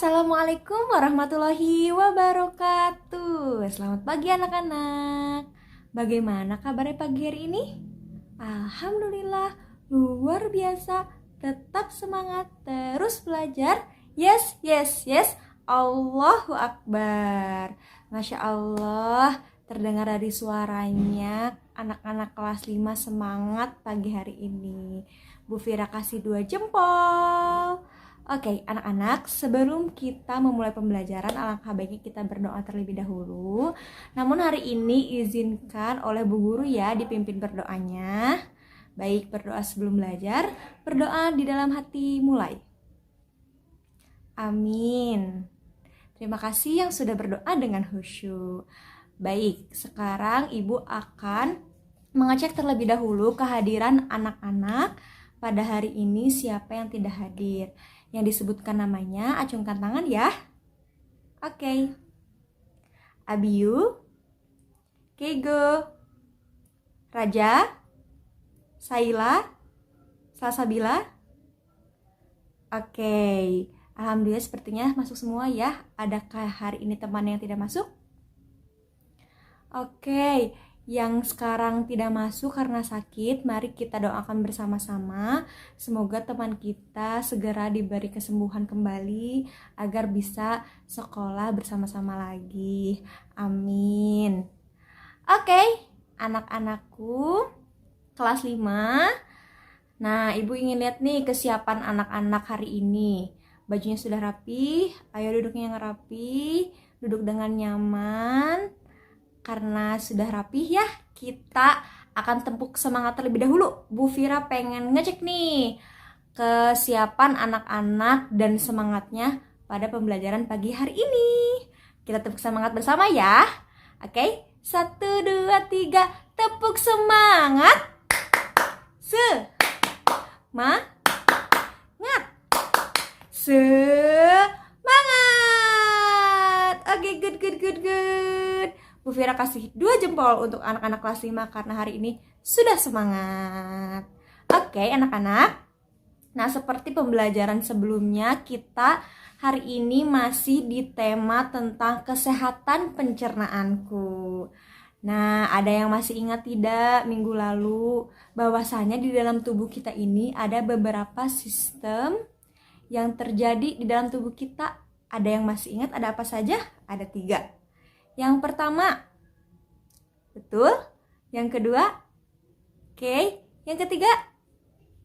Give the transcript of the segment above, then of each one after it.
Assalamualaikum warahmatullahi wabarakatuh. Selamat pagi anak-anak. Bagaimana kabarnya pagi hari ini? Alhamdulillah, luar biasa. Tetap semangat, terus belajar. Yes, yes, yes. Allahu Akbar. Masya Allah, terdengar dari suaranya anak-anak kelas 5 semangat pagi hari ini. Bu Fira kasih 2 jempol. Oke, anak-anak, sebelum kita memulai pembelajaran, alangkah baiknya kita berdoa terlebih dahulu. Namun hari ini izinkan oleh Bu Guru ya dipimpin berdoanya. Baik, berdoa sebelum belajar, berdoa di dalam hati mulai. Amin. Terima kasih yang sudah berdoa dengan khusyuk. Baik, sekarang Ibu akan mengecek terlebih dahulu kehadiran anak-anak pada hari ini, siapa yang tidak hadir. Yang disebutkan namanya, acungkan tangan ya. Oke. Abiyu, Keigo, Raja, Saila, Salsabila. Oke. Alhamdulillah sepertinya masuk semua ya. Adakah hari ini teman yang tidak masuk? Oke. Yang sekarang tidak masuk karena sakit, mari kita doakan bersama-sama. Semoga teman kita segera diberi kesembuhan kembali agar bisa sekolah bersama-sama lagi. Amin. Oke, anak-anakku kelas 5. Nah, Ibu ingin lihat nih kesiapan anak-anak hari ini. Bajunya sudah rapi, ayo duduknya yang rapi, duduk dengan nyaman. Karena sudah rapih ya, kita akan tempuk semangat terlebih dahulu. Bu Fira pengen ngecek nih kesiapan anak-anak dan semangatnya pada pembelajaran pagi hari ini. Kita tepuk semangat bersama ya. Oke, 1, 2, 3, tepuk semangat. Semangat. Semangat. Oke, good. Bu Fira kasih 2 jempol untuk anak-anak kelas 5 karena hari ini sudah semangat. Oke, anak-anak. Nah, seperti pembelajaran sebelumnya, kita hari ini masih di tema tentang kesehatan pencernaanku. Nah, ada yang masih ingat tidak minggu lalu bahwasanya di dalam tubuh kita ini ada beberapa sistem yang terjadi di dalam tubuh kita. Ada yang masih ingat ada apa saja? Ada 3. Yang pertama, betul. Yang kedua, oke. Yang ketiga,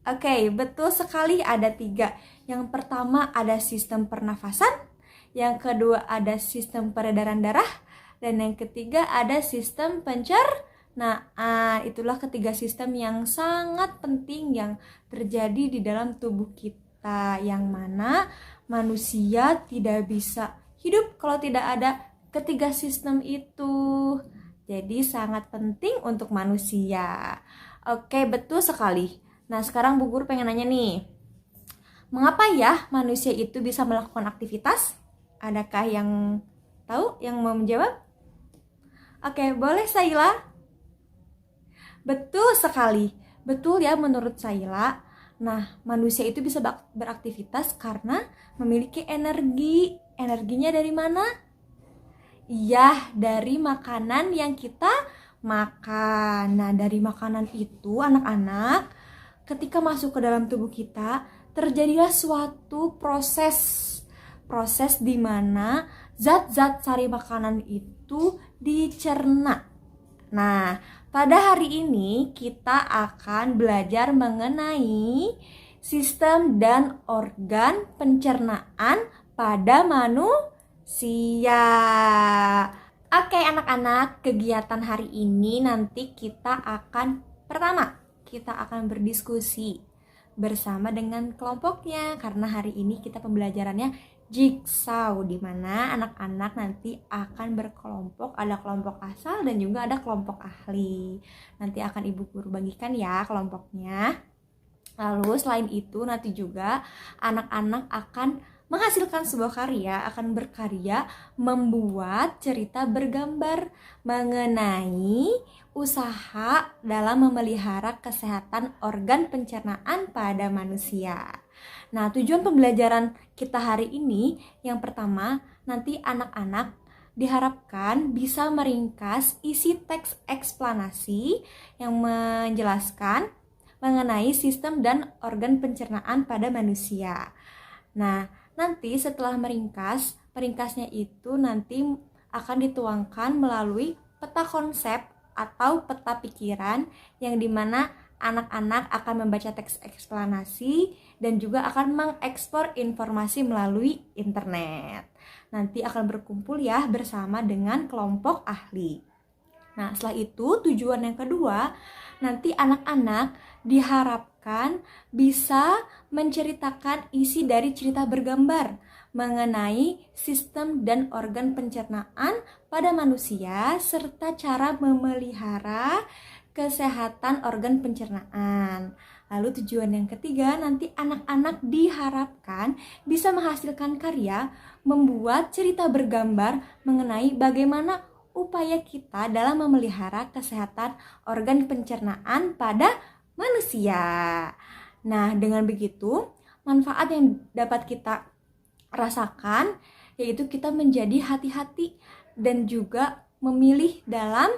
oke, betul sekali ada 3. Yang pertama ada sistem pernafasan, yang kedua ada sistem peredaran darah, dan yang ketiga ada sistem pencernaan. Itulah ketiga sistem yang sangat penting yang terjadi di dalam tubuh kita, yang mana manusia tidak bisa hidup kalau tidak ada ketiga sistem itu. Jadi sangat penting untuk manusia. Oke, betul sekali. Nah, sekarang Bu Guru pengen nanya nih. Mengapa ya manusia itu bisa melakukan aktivitas? Adakah yang tahu yang mau menjawab? Oke, boleh Saila? Betul sekali. Betul ya menurut Saila. Nah, manusia itu bisa beraktivitas karena memiliki energi. Energinya dari mana? Iya, dari makanan yang kita makan. Nah, dari makanan itu anak-anak, ketika masuk ke dalam tubuh kita, terjadilah suatu proses di mana zat-zat sari makanan itu dicerna. Nah, pada hari ini kita akan belajar mengenai sistem dan organ pencernaan pada manusia. Oke anak-anak, kegiatan hari ini nanti kita akan berdiskusi bersama dengan kelompoknya, karena hari ini kita pembelajarannya jigsaw, di mana anak-anak nanti akan berkelompok, ada kelompok asal dan juga ada kelompok ahli. Nanti akan Ibu Guru bagikan ya kelompoknya. Lalu selain itu nanti juga anak-anak akan menghasilkan sebuah karya, akan berkarya membuat cerita bergambar mengenai usaha dalam memelihara kesehatan organ pencernaan pada manusia. Nah, tujuan pembelajaran kita hari ini yang pertama, nanti anak-anak diharapkan bisa meringkas isi teks eksplanasi yang menjelaskan mengenai sistem dan organ pencernaan pada manusia. Nah, nanti setelah peringkasnya itu nanti akan dituangkan melalui peta konsep atau peta pikiran yang dimana anak-anak akan membaca teks eksplanasi dan juga akan mengekspor informasi melalui internet. Nanti akan berkumpul ya bersama dengan kelompok ahli. Nah, setelah itu tujuan yang kedua, nanti anak-anak diharapkan bisa menceritakan isi dari cerita bergambar mengenai sistem dan organ pencernaan pada manusia serta cara memelihara kesehatan organ pencernaan. Lalu tujuan yang ketiga, nanti anak-anak diharapkan bisa menghasilkan karya membuat cerita bergambar mengenai bagaimana upaya kita dalam memelihara kesehatan organ pencernaan pada manusia. Nah, dengan begitu, manfaat yang dapat kita rasakan yaitu kita menjadi hati-hati dan juga memilih dalam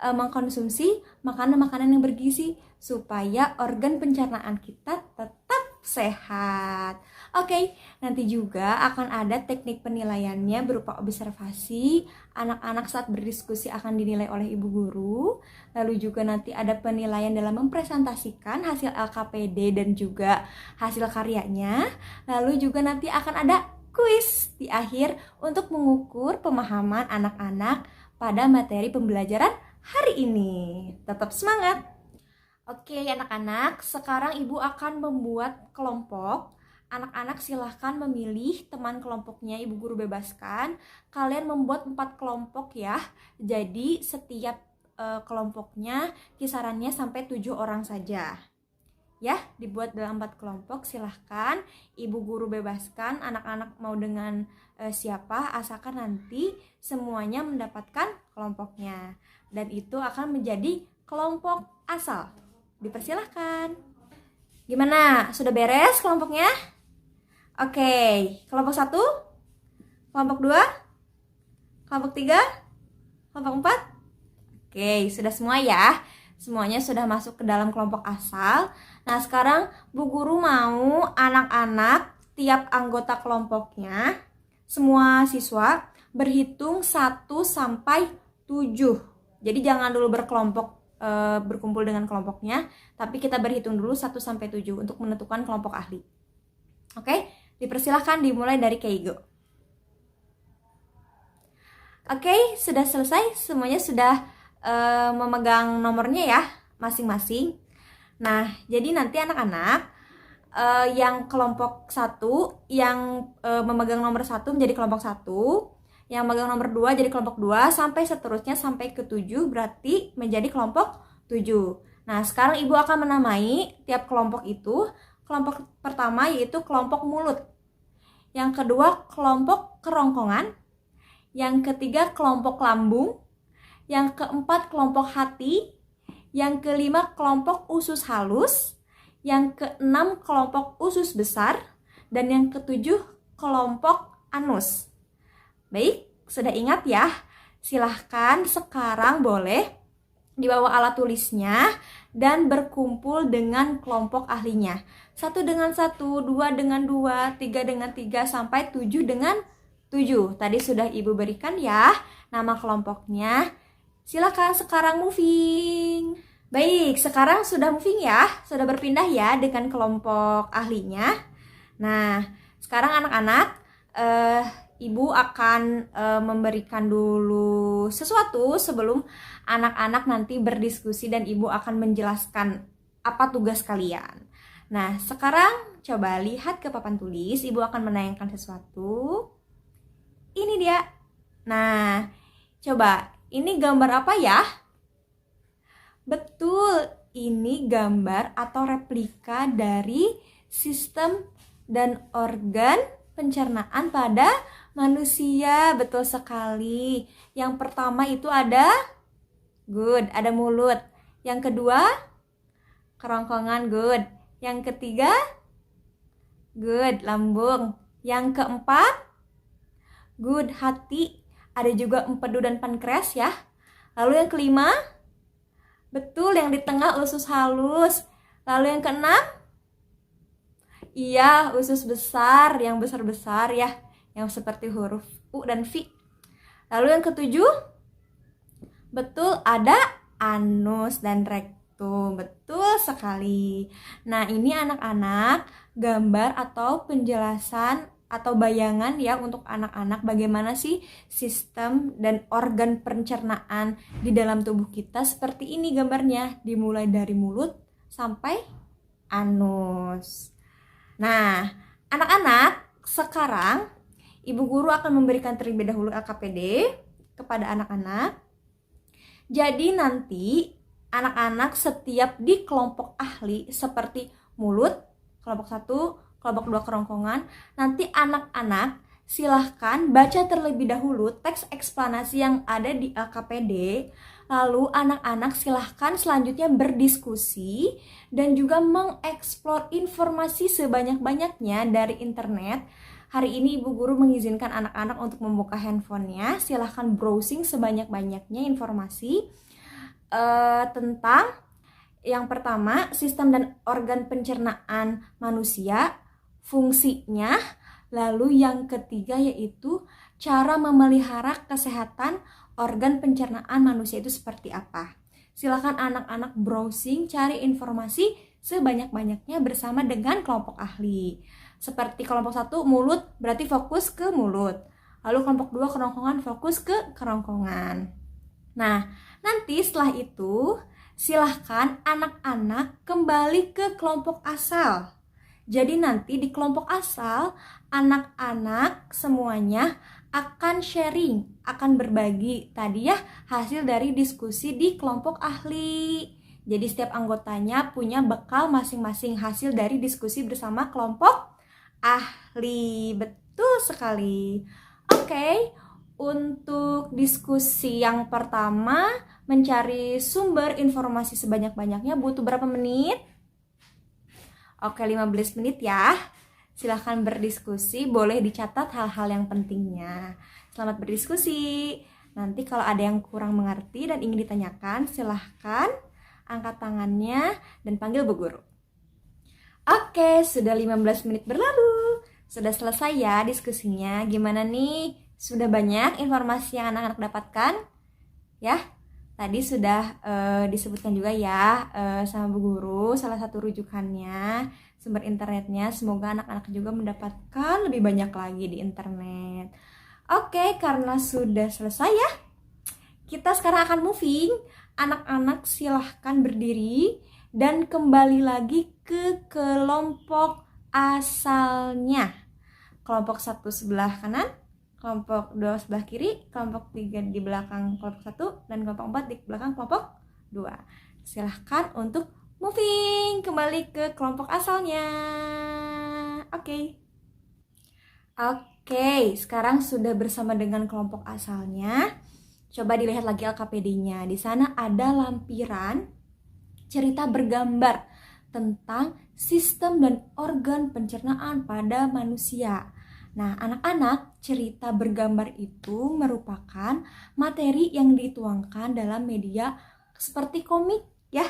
mengkonsumsi makanan-makanan yang bergizi supaya organ pencernaan kita tetap sehat. Oke, nanti juga akan ada teknik penilaiannya berupa observasi. Anak-anak saat berdiskusi akan dinilai oleh ibu guru. Lalu juga nanti ada penilaian dalam mempresentasikan hasil LKPD dan juga hasil karyanya. Lalu juga nanti akan ada kuis di akhir untuk mengukur pemahaman anak-anak pada materi pembelajaran hari ini. Tetap semangat! Oke anak-anak, sekarang ibu akan membuat kelompok. Anak-anak silahkan memilih teman kelompoknya, ibu guru bebaskan. Kalian membuat 4 kelompok ya. Jadi setiap kelompoknya kisarannya sampai 7 orang saja. Ya, dibuat dalam 4 kelompok, silahkan ibu guru bebaskan. Anak-anak mau dengan siapa, asalkan nanti semuanya mendapatkan kelompoknya. Dan itu akan menjadi kelompok asal. Dipersilahkan. Gimana? Sudah beres kelompoknya? Oke, kelompok 1, kelompok 2, kelompok 3, kelompok 4. Oke, sudah semua ya. Semuanya sudah masuk ke dalam kelompok asal. Nah, sekarang Bu Guru mau anak-anak tiap anggota kelompoknya, semua siswa berhitung 1 sampai 7. Jadi jangan dulu berkumpul dengan kelompoknya, tapi kita berhitung dulu 1 sampai 7 untuk menentukan kelompok ahli. Oke, dipersilahkan dimulai dari Keigo. Oke, sudah selesai, semuanya sudah memegang nomornya ya masing-masing. Nah, jadi nanti anak-anak yang kelompok 1 yang memegang nomor 1 menjadi kelompok 1, yang memegang nomor 2 jadi kelompok 2, sampai seterusnya sampai ke 7 berarti menjadi kelompok 7. Nah, sekarang ibu akan menamai tiap kelompok itu. Kelompok pertama yaitu kelompok mulut. Yang kedua kelompok kerongkongan. Yang ketiga kelompok lambung. Yang keempat kelompok hati. Yang kelima kelompok usus halus. Yang keenam kelompok usus besar. Dan yang ketujuh kelompok anus. Baik, sudah ingat ya? Silahkan sekarang boleh dibawa alat tulisnya dan berkumpul dengan kelompok ahlinya. 1 dengan 1, 2 dengan 2, 3 dengan 3, sampai 7 dengan 7. Tadi sudah ibu berikan ya nama kelompoknya. Silakan sekarang moving. Baik, sekarang sudah moving ya, sudah berpindah ya dengan kelompok ahlinya. Nah, sekarang anak-anak ibu akan memberikan dulu sesuatu sebelum anak-anak nanti berdiskusi dan ibu akan menjelaskan apa tugas kalian. Nah, sekarang coba lihat ke papan tulis, ibu akan menayangkan sesuatu. Ini dia. Nah, coba ini gambar apa ya? Betul, ini gambar atau replika dari sistem dan organ pencernaan pada manusia. Betul sekali. Yang pertama itu ada ada mulut. Yang kedua kerongkongan, Yang ketiga Good, lambung. Yang keempat, good, hati. Ada juga empedu dan pankreas ya. Lalu yang kelima, betul, yang di tengah usus halus. Lalu yang keenam, iya, usus besar, yang besar-besar ya, yang seperti huruf U dan V. Lalu yang ketujuh, betul, ada anus dan rektum. Betul sekali. Nah, ini anak-anak gambar atau penjelasan atau bayangan ya untuk anak-anak bagaimana sih sistem dan organ pencernaan di dalam tubuh kita. Seperti ini gambarnya, dimulai dari mulut sampai anus. Nah, anak-anak, sekarang Ibu Guru akan memberikan terlebih dahulu LKPD kepada anak-anak. Jadi nanti anak-anak setiap di kelompok ahli seperti mulut, kelompok 1, kelompok 2 kerongkongan, nanti anak-anak silahkan baca terlebih dahulu teks eksplanasi yang ada di LKPD. Lalu anak-anak silahkan selanjutnya berdiskusi dan juga mengeksplor informasi sebanyak-banyaknya dari internet. Hari ini Ibu Guru mengizinkan anak-anak untuk membuka handphonenya. Silahkan browsing sebanyak-banyaknya informasi tentang yang pertama, sistem dan organ pencernaan manusia, fungsinya. Lalu yang ketiga yaitu cara memelihara kesehatan organ pencernaan manusia itu seperti apa. Silakan anak-anak browsing, cari informasi sebanyak-banyaknya bersama dengan kelompok ahli. Seperti kelompok 1 mulut berarti fokus ke mulut. Lalu kelompok 2 kerongkongan fokus ke kerongkongan. Nah, nanti setelah itu silahkan anak-anak kembali ke kelompok asal. Jadi nanti di kelompok asal anak-anak semuanya akan sharing, akan berbagi tadi ya hasil dari diskusi di kelompok ahli. Jadi setiap anggotanya punya bekal masing-masing hasil dari diskusi bersama kelompok ahli. Betul sekali. Oke, untuk diskusi yang pertama mencari sumber informasi sebanyak-banyaknya butuh berapa menit? Oke, 15 menit ya. Silahkan berdiskusi, boleh dicatat hal-hal yang pentingnya. Selamat berdiskusi. Nanti kalau ada yang kurang mengerti dan ingin ditanyakan, silahkan angkat tangannya dan panggil Bu Guru. Oke, sudah 15 menit berlalu. Sudah selesai ya diskusinya. Gimana nih? Sudah banyak informasi yang anak-anak dapatkan? Ya, tadi sudah disebutkan juga ya sama Bu Guru salah satu rujukannya, sumber internetnya. Semoga anak-anak juga mendapatkan lebih banyak lagi di internet. Oke, karena sudah selesai ya, kita sekarang akan moving. Anak-anak silahkan berdiri dan kembali lagi ke kelompok asalnya. Kelompok 1 sebelah kanan, kelompok 2 sebelah kiri, kelompok 3 di belakang kelompok 1, dan kelompok 4 di belakang kelompok 2. Silahkan untuk moving kembali ke kelompok asalnya. Oke, sekarang sudah bersama dengan kelompok asalnya. Coba dilihat lagi LKPD-nya. Di sana ada lampiran cerita bergambar tentang sistem dan organ pencernaan pada manusia. Nah, anak-anak, cerita bergambar itu merupakan materi yang dituangkan dalam media seperti komik ya.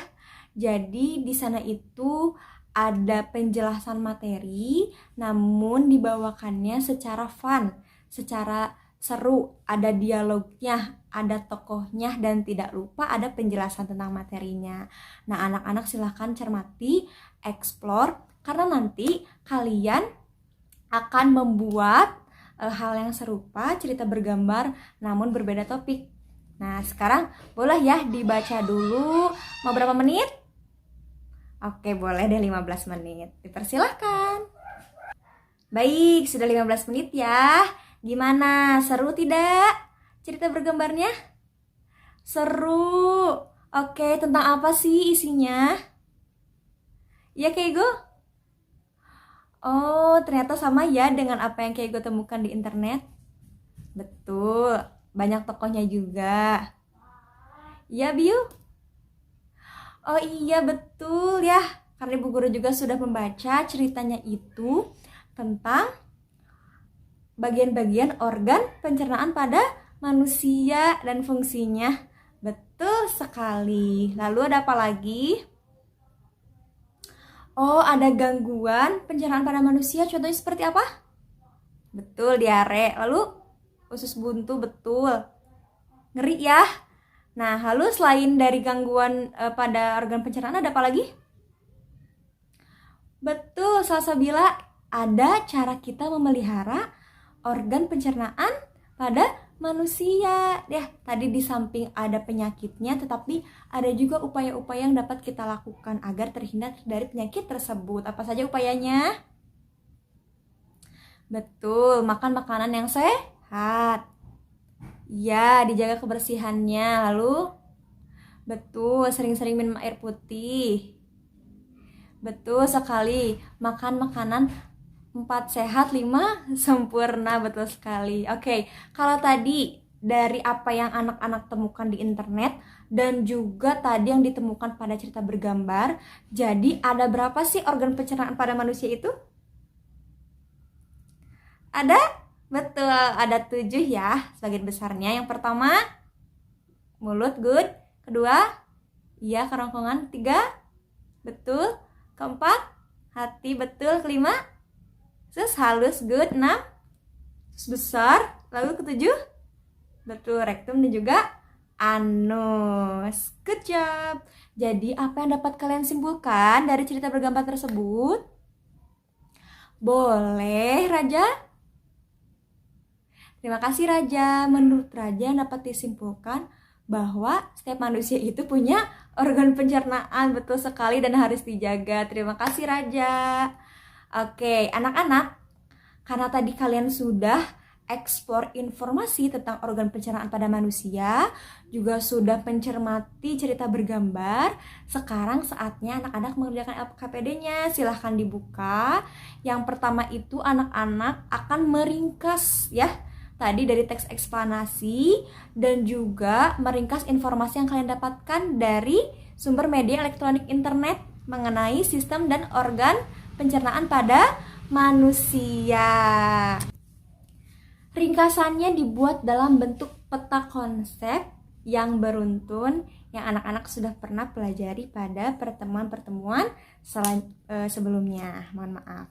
Jadi di sana itu ada penjelasan materi namun dibawakannya secara fun, secara seru, ada dialognya, ada tokohnya, dan tidak lupa ada penjelasan tentang materinya. Nah, anak-anak silahkan cermati, explore, karena nanti kalian akan membuat hal yang serupa, cerita bergambar, namun berbeda topik. Nah, sekarang boleh ya dibaca dulu. Mau berapa menit? Oke, boleh deh 15 menit. Dipersilahkan. Baik, sudah 15 menit ya. Gimana? Seru tidak cerita bergambarnya? Seru. Oke, tentang apa sih isinya? Ya, Keigo? Oh, ternyata sama ya dengan apa yang Keigo temukan di internet. Betul, banyak tokohnya juga. Ya, Biu? Oh iya, betul ya. Karena Ibu Guru juga sudah membaca ceritanya itu tentang bagian-bagian organ pencernaan pada manusia dan fungsinya. Betul sekali. Lalu ada apa lagi? Oh, ada gangguan pencernaan pada manusia. Contohnya seperti apa? Betul, diare. Lalu usus buntu, betul. Ngeri ya. Nah, lalu selain dari gangguan pada organ pencernaan ada apa lagi? Betul, Salsabila, ada cara kita memelihara organ pencernaan pada manusia. Ya, tadi di samping ada penyakitnya, tetapi ada juga upaya-upaya yang dapat kita lakukan agar terhindar dari penyakit tersebut. Apa saja upayanya? Betul, makan makanan yang sehat. Ya, dijaga kebersihannya. Lalu, betul, sering-sering minum air putih. Betul sekali, makan makanan 4 sehat, 5 sempurna. Betul sekali. Oke, kalau tadi dari apa yang anak-anak temukan di internet dan juga tadi yang ditemukan pada cerita bergambar, jadi ada berapa sih organ pencernaan pada manusia itu? Ada? Betul, ada 7 ya, sebagian besarnya. Yang pertama, mulut, good. Kedua, iya, kerongkongan. 3, betul. Keempat, hati, betul. Kelima, sus, halus, good. 6, sus besar. Lalu ketujuh, betul, rektum dan juga anus. Good job. Jadi apa yang dapat kalian simpulkan dari cerita bergambar tersebut? Boleh, Raja? Terima kasih, Raja. Menurut Raja dapat disimpulkan bahwa setiap manusia itu punya organ pencernaan, betul sekali, dan harus dijaga. Terima kasih, Raja. Oke, anak-anak, karena tadi kalian sudah eksplor informasi tentang organ pencernaan pada manusia, juga sudah mencermati cerita bergambar, sekarang saatnya anak-anak mengerjakan LKPD-nya. Silahkan dibuka. Yang pertama itu anak-anak akan meringkas ya, tadi dari teks eksplanasi dan juga meringkas informasi yang kalian dapatkan dari sumber media elektronik internet mengenai sistem dan organ pencernaan pada manusia. Ringkasannya dibuat dalam bentuk peta konsep yang beruntun yang anak-anak sudah pernah pelajari pada pertemuan-pertemuan sebelumnya. Mohon maaf.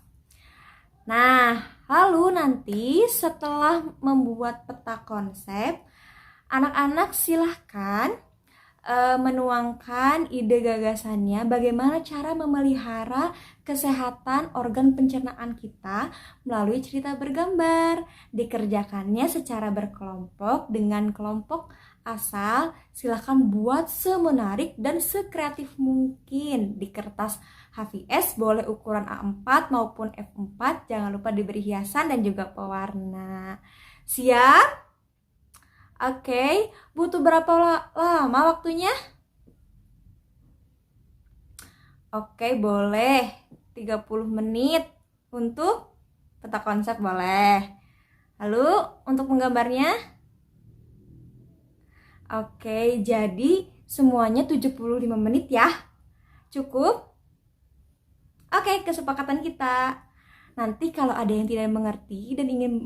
Nah, lalu nanti setelah membuat peta konsep, anak-anak silahkan menuangkan ide gagasannya bagaimana cara memelihara kesehatan organ pencernaan kita melalui cerita bergambar. Dikerjakannya secara berkelompok dengan kelompok asal. Silahkan buat semenarik dan sekreatif mungkin di kertas HVS, boleh ukuran A4 maupun F4. Jangan lupa diberi hiasan dan juga pewarna. Siap? Oke, butuh berapa lama waktunya? Oke, boleh 30 menit untuk peta konsep, boleh. Lalu untuk menggambarnya? Oke, jadi semuanya 75 menit ya. Cukup? Oke, kesepakatan kita. Nanti kalau ada yang tidak mengerti dan ingin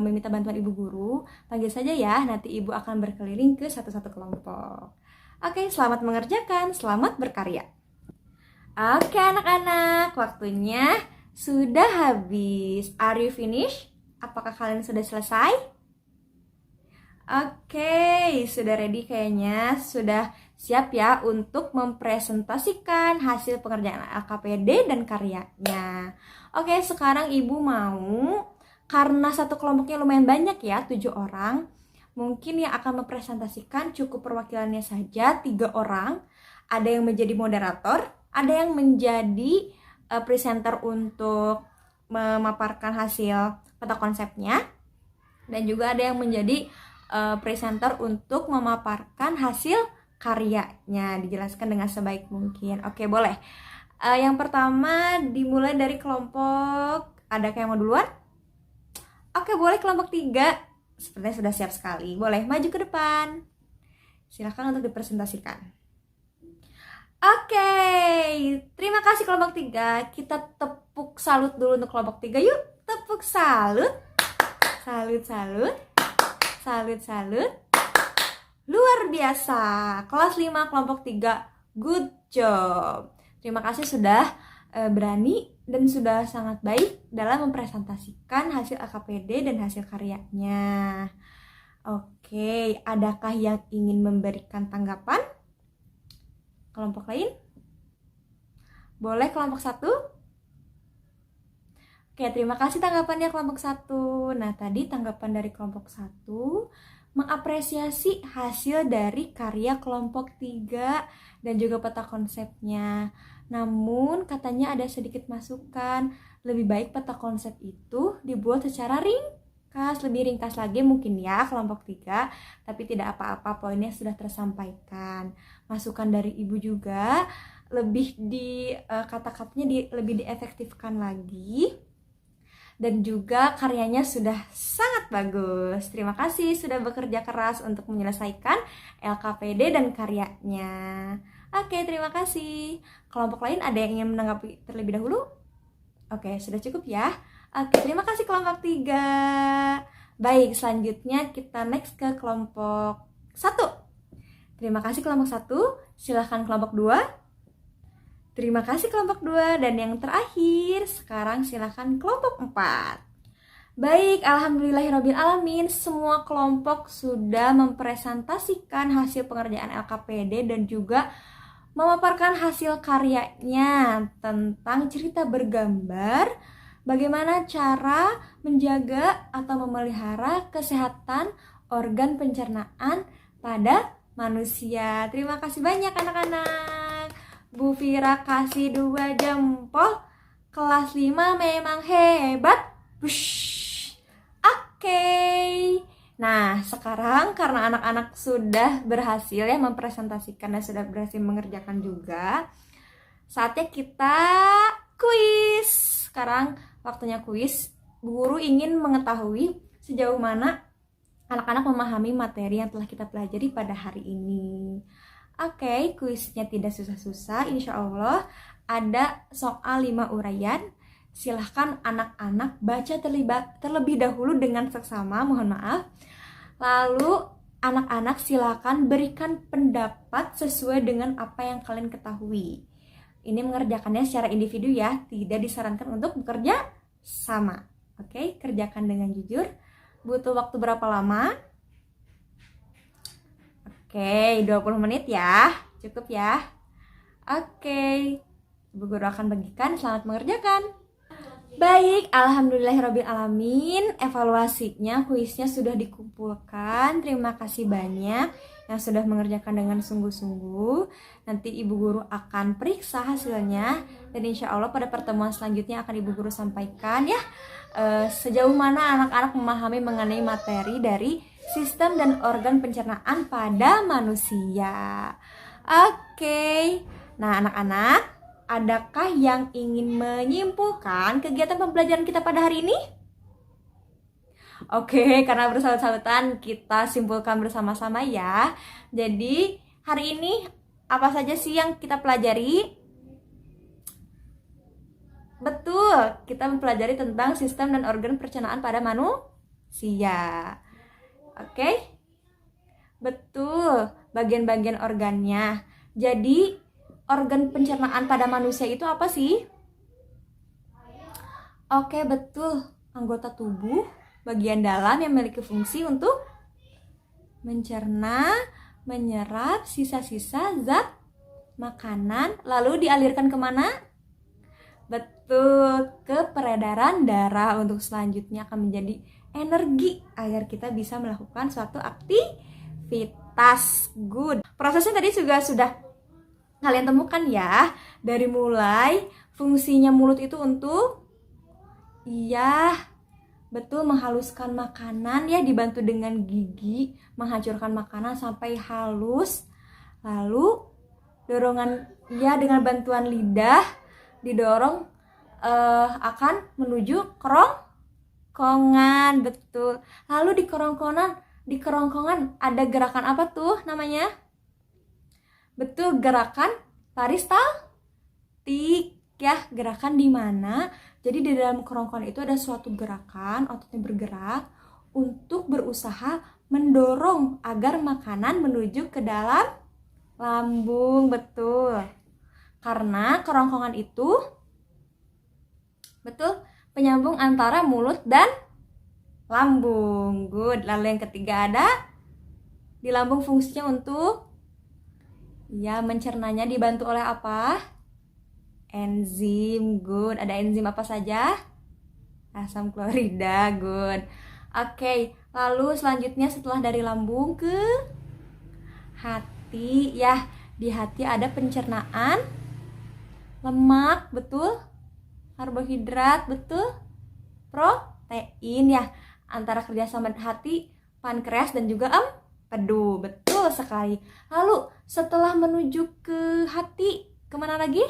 meminta bantuan ibu guru, panggil saja ya, nanti ibu akan berkeliling ke satu-satu kelompok. Oke, selamat mengerjakan, selamat berkarya. Oke anak-anak, waktunya sudah habis. Are you finished? Apakah kalian sudah selesai? Oke, sudah ready kayaknya, sudah siap ya untuk mempresentasikan hasil pengerjaan LKPD dan karyanya. Oke, sekarang ibu mau, karena satu kelompoknya lumayan banyak ya, 7 orang, mungkin yang akan mempresentasikan cukup perwakilannya saja 3 orang. Ada yang menjadi moderator, ada yang menjadi presenter untuk memaparkan hasil peta konsepnya, dan juga ada yang menjadi presenter untuk memaparkan hasil karyanya, dijelaskan dengan sebaik mungkin. Oke, boleh. Yang pertama dimulai dari kelompok, ada yang mau duluan? Oke, boleh kelompok 3. Sepertinya sudah siap sekali. Boleh maju ke depan. Silahkan untuk dipresentasikan. Oke, terima kasih kelompok 3. Kita tepuk salut dulu untuk kelompok 3 yuk. Tepuk salut. Salut, salut. Salut, salut. Luar biasa. Kelas 5 kelompok 3. Good job. Terima kasih sudah berani dan sudah sangat baik dalam mempresentasikan hasil LKPD dan hasil karyanya. Oke, adakah yang ingin memberikan tanggapan? Kelompok lain? Boleh kelompok 1? Oke, terima kasih tanggapannya kelompok 1. Nah, tadi tanggapan dari kelompok 1 mengapresiasi hasil dari karya kelompok 3 dan juga peta konsepnya. Namun, katanya ada sedikit masukan, lebih baik peta konsep itu dibuat secara ringkas, lebih ringkas lagi mungkin ya kelompok 3, tapi tidak apa-apa, poinnya sudah tersampaikan. Masukan dari Ibu juga lebih kata-katanya lebih diefektifkan lagi. Dan juga karyanya sudah sangat bagus. Terima kasih sudah bekerja keras untuk menyelesaikan LKPD dan karyanya. Oke, terima kasih. Kelompok lain ada yang ingin menanggapi terlebih dahulu? Oke, sudah cukup ya. Oke, terima kasih kelompok 3. Baik, selanjutnya kita next ke kelompok 1. Terima kasih kelompok 1. Silahkan kelompok 2. Terima kasih kelompok 2. Dan yang terakhir, sekarang silakan kelompok 4. Baik, alhamdulillahirrabbilalamin, semua kelompok sudah mempresentasikan hasil pengerjaan LKPD dan juga memaparkan hasil karyanya tentang cerita bergambar bagaimana cara menjaga atau memelihara kesehatan organ pencernaan pada manusia. Terima kasih banyak anak-anak. Bu Fira kasih 2 jempol. Kelas 5 memang hebat. Wush. Oke. Nah, sekarang karena anak-anak sudah berhasil ya mempresentasikan dan sudah berhasil mengerjakan juga, saatnya kita kuis. Sekarang waktunya kuis. Bu Guru ingin mengetahui sejauh mana anak-anak memahami materi yang telah kita pelajari pada hari ini. Oke, kuisnya tidak susah-susah, insya Allah ada soal 5 uraian. Silahkan anak-anak baca terlebih dahulu dengan seksama, mohon maaf. Lalu anak-anak silahkan berikan pendapat sesuai dengan apa yang kalian ketahui. Ini mengerjakannya secara individu ya, tidak disarankan untuk bekerja sama. Oke, kerjakan dengan jujur. Butuh waktu berapa lama? Oke, 20 menit ya. Cukup ya. Oke. Ibu Guru akan bagikan, selamat mengerjakan. Baik, alhamdulillahirrabbilalamin. Evaluasinya, kuisnya sudah dikumpulkan. Terima kasih banyak yang sudah mengerjakan dengan sungguh-sungguh. Nanti Ibu Guru akan periksa hasilnya. Dan insya Allah pada pertemuan selanjutnya akan Ibu Guru sampaikan ya sejauh mana anak-anak memahami mengenai materi dari sistem dan organ pencernaan pada manusia. Oke. Nah, anak-anak, adakah yang ingin menyimpulkan kegiatan pembelajaran kita pada hari ini? Oke, karena bersahabat-sahabatan kita simpulkan bersama-sama ya. Jadi, hari ini apa saja sih yang kita pelajari? Betul, kita mempelajari tentang sistem dan organ pencernaan pada manusia. Oke? Betul, bagian-bagian organnya. Jadi, organ pencernaan pada manusia itu apa sih? Oke, betul. Anggota tubuh bagian dalam yang memiliki fungsi untuk mencerna, menyerap sisa-sisa zat makanan, lalu dialirkan kemana? Betul, ke peredaran darah untuk selanjutnya akan menjadi energi agar kita bisa melakukan suatu aktivitas. Good. Prosesnya tadi juga sudah kalian temukan ya. Dari mulai fungsinya mulut itu untuk betul, menghaluskan makanan ya, dibantu dengan gigi menghancurkan makanan sampai halus. Lalu dorongan ya dengan bantuan lidah didorong akan menuju kerongkongan. Betul. Lalu di kerongkongan ada gerakan apa tuh namanya? Betul, gerakan peristaltik ya, gerakan di mana jadi di dalam kerongkongan itu ada suatu gerakan, ototnya bergerak untuk berusaha mendorong agar makanan menuju ke dalam lambung. Betul. Karena kerongkongan itu betul penyambung antara mulut dan lambung. Good. Lalu yang ketiga ada di lambung fungsinya untuk mencernanya dibantu oleh apa? Enzim. Good. Ada enzim apa saja? Asam klorida. Good. Oke, lalu selanjutnya setelah dari lambung ke hati ya. Di hati ada pencernaan lemak, betul. Karbohidrat, betul. Protein ya. Antara kerjasama hati, pankreas dan juga empedu, betul sekali. Lalu setelah menuju ke hati, kemana lagi?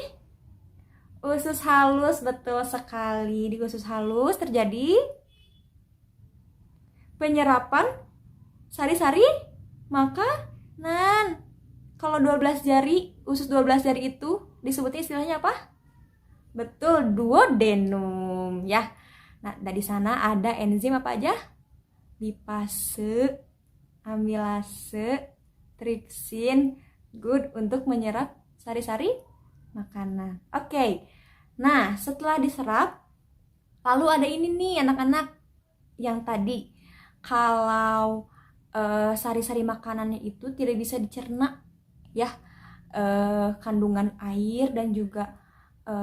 Usus halus, betul sekali. Di usus halus terjadi penyerapan sari-sari makanan. Kalau 12 jari, usus 12 jari itu disebutnya istilahnya apa? Betul, duodenum ya. Nah, dari sana ada enzim apa aja? Lipase, amilase, tripsin. Good, untuk menyerap sari-sari makanan. Oke. Nah, setelah diserap, lalu ada ini nih anak-anak yang tadi. Kalau sari-sari makanannya itu tidak bisa dicerna ya, kandungan air dan juga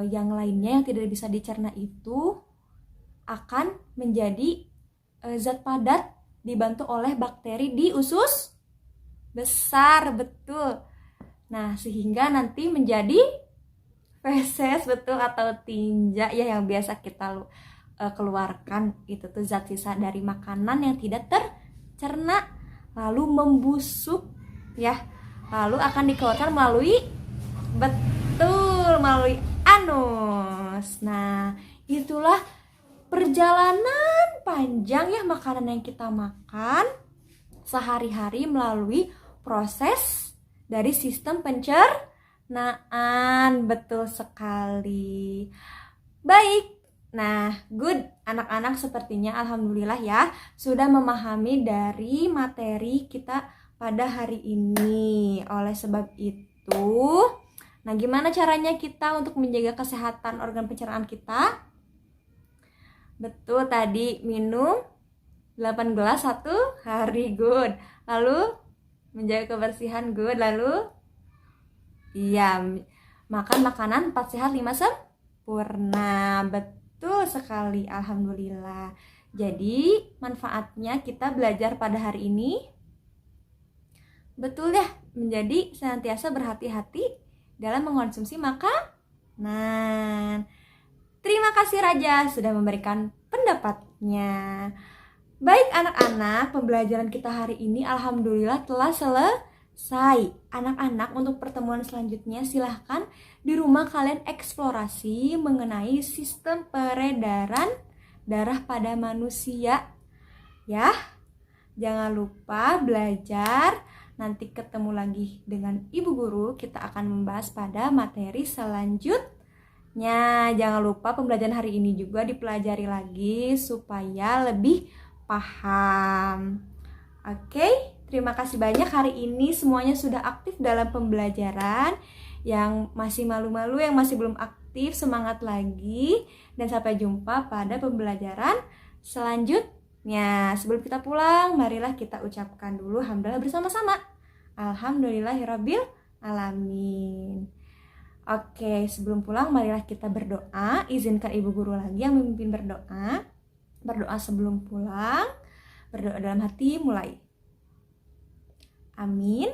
yang lainnya yang tidak bisa dicerna itu akan menjadi zat padat dibantu oleh bakteri di usus besar, betul. Nah, sehingga nanti menjadi feses, betul, atau tinja ya yang biasa kita keluarkan. Itu tuh zat sisa dari makanan yang tidak tercerna lalu membusuk ya. Lalu akan dikeluarkan melalui melalui anus. Nah, itulah perjalanan panjang ya makanan yang kita makan sehari-hari melalui proses dari sistem pencernaan. Betul sekali. Baik. Nah, good. Anak-anak sepertinya alhamdulillah ya sudah memahami dari materi kita pada hari ini. Oleh sebab itu, nah gimana caranya kita untuk menjaga kesehatan organ pencernaan kita? Betul, tadi minum 8 gelas satu hari, good. Lalu menjaga kebersihan, good. Lalu makan makanan 4 sehat 5 sempurna. Betul sekali, alhamdulillah. Jadi manfaatnya kita belajar pada hari ini, betul ya, menjadi senantiasa berhati-hati dalam mengkonsumsi makanan. Terima kasih Raja sudah memberikan pendapatnya. Baik anak-anak, pembelajaran kita hari ini alhamdulillah telah selesai. Anak-anak, untuk pertemuan selanjutnya silahkan di rumah kalian eksplorasi mengenai sistem peredaran darah pada manusia ya. Jangan lupa belajar. Nanti ketemu lagi dengan Ibu Guru, kita akan membahas pada materi selanjutnya. Jangan lupa pembelajaran hari ini juga dipelajari lagi supaya lebih paham. Oke, terima kasih banyak. Hari ini semuanya sudah aktif dalam pembelajaran. Yang masih malu-malu, yang masih belum aktif, semangat lagi. Dan sampai jumpa pada pembelajaran selanjutnya. Sebelum kita pulang, marilah kita ucapkan dulu alhamdulillah bersama-sama. Alhamdulillahirabbil alamin. Oke, sebelum pulang marilah kita berdoa. Izinkan Ibu Guru lagi yang memimpin berdoa. Berdoa sebelum pulang. Berdoa dalam hati mulai. Amin.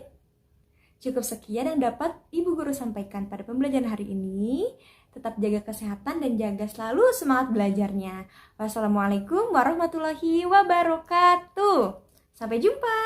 Cukup sekian yang dapat Ibu Guru sampaikan pada pembelajaran hari ini. Tetap jaga kesehatan dan jaga selalu semangat belajarnya. Wassalamualaikum warahmatullahi wabarakatuh. Sampai jumpa.